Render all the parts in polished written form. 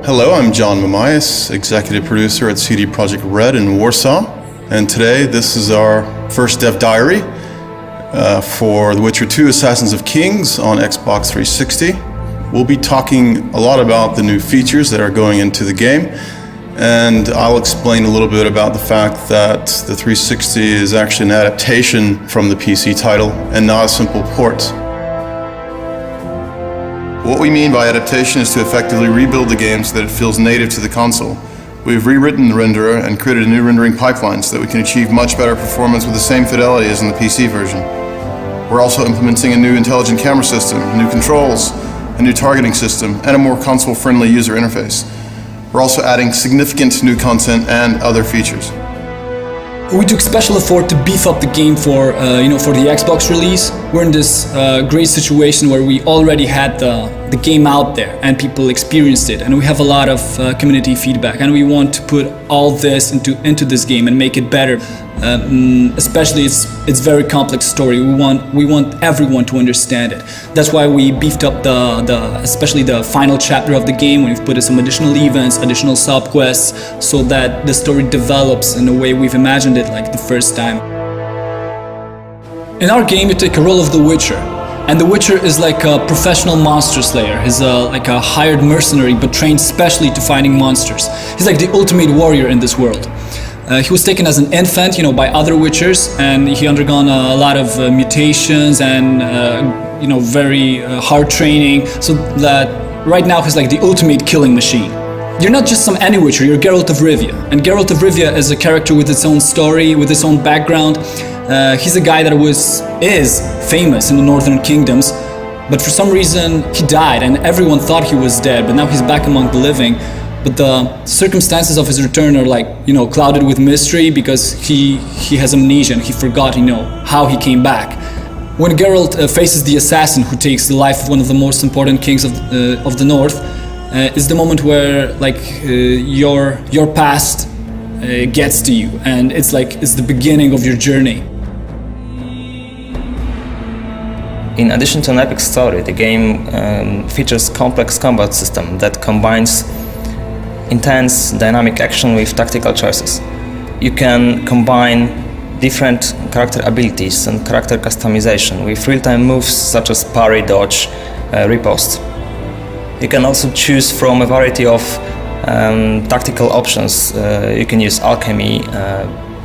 Hello, I'm John Mamias, executive producer at CD Projekt Red in Warsaw, and today this is our first dev diary for The Witcher 2 Assassins of Kings on Xbox 360. We'll be talking a lot about the new features that are going into the game, and I'll explain a little bit about the fact that the 360 is actually an adaptation from the PC title and not a simple port. What we mean by adaptation is to effectively rebuild the game so that it feels native to the console. We've rewritten the renderer and created a new rendering pipeline so that we can achieve much better performance with the same fidelity as in the PC version. We're also implementing a new intelligent camera system, new controls, a new targeting system, and a more console-friendly user interface. We're also adding significant new content and other features. We took special effort to beef up the game for the Xbox release. We're in this great situation where we already had the game out there and people experienced it, and we have a lot of community feedback, and we want to put all this into this game and make it better. Especially it's very complex story. We want everyone to understand it. That's why we beefed up especially the final chapter of the game. We've put in some additional events, additional sub quests, so that the story develops in the way we've imagined it, like the first time. In our game, you take a role of the Witcher, and the Witcher is like a professional monster slayer. He's like a hired mercenary, but trained specially to fighting monsters. He's like the ultimate warrior in this world. He was taken as an infant, by other Witchers, and he undergone a lot of mutations and very hard training, so that right now he's like the ultimate killing machine. You're not just some any Witcher, you're Geralt of Rivia, and Geralt of Rivia is a character with its own story, with its own background. He's a guy that is famous in the Northern Kingdoms, but for some reason he died, and everyone thought he was dead, but now he's back among the living. But the circumstances of his return are clouded with mystery, because he has amnesia and he forgot how he came back. When Geralt faces the assassin who takes the life of one of the most important kings of the North, is the moment where your past gets to you, and it's the beginning of your journey. In addition to an epic story, the game features complex combat system that combines intense dynamic action with tactical choices. You can combine different character abilities and character customization with real-time moves such as parry, dodge, riposte. You can also choose from a variety of tactical options. You can use alchemy,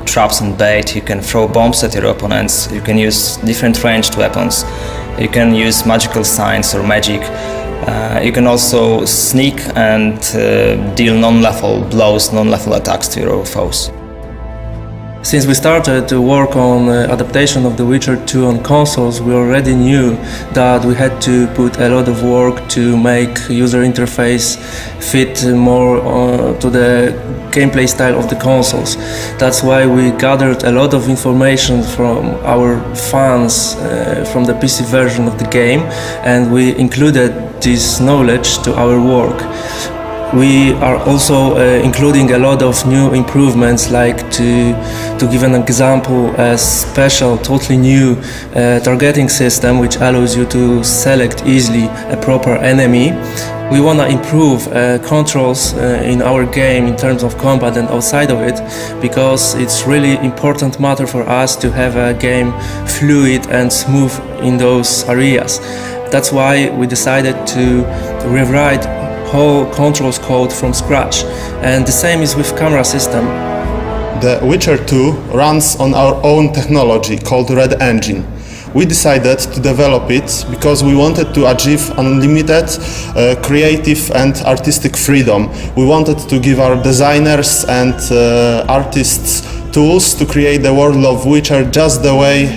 traps and bait, you can throw bombs at your opponents, you can use different ranged weapons, you can use magical signs or magic. You can also sneak and deal non-lethal blows, non-lethal attacks to your foes. Since we started to work on adaptation of The Witcher 2 on consoles, we already knew that we had to put a lot of work to make user interface fit more to the gameplay style of the consoles. That's why we gathered a lot of information from our fans from the PC version of the game, and we included this knowledge to our work. We are also including a lot of new improvements, like to give an example, a special, totally new targeting system which allows you to select easily a proper enemy. We want to improve controls in our game in terms of combat and outside of it, because it's really important matter for us to have a game fluid and smooth in those areas. That's why we decided to rewrite whole controls code from scratch, and the same is with camera system. The Witcher 2 runs on our own technology called Red Engine. We decided to develop it because we wanted to achieve unlimited creative and artistic freedom. We wanted to give our designers and artists tools to create the world of Witcher just the way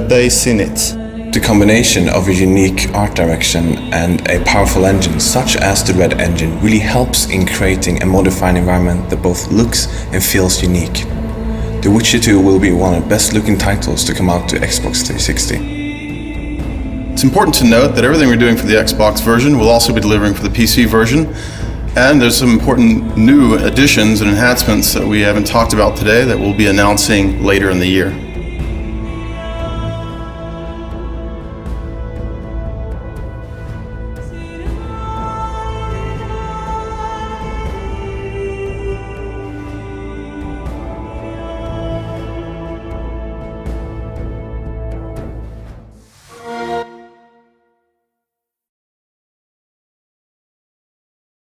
they seen it. The combination of a unique art direction and a powerful engine such as the Red Engine really helps in creating a modified environment that both looks and feels unique. The Witcher 2 will be one of the best looking titles to come out to Xbox 360. It's important to note that everything we're doing for the Xbox version will also be delivering for the PC version, and there's some important new additions and enhancements that we haven't talked about today that we'll be announcing later in the year.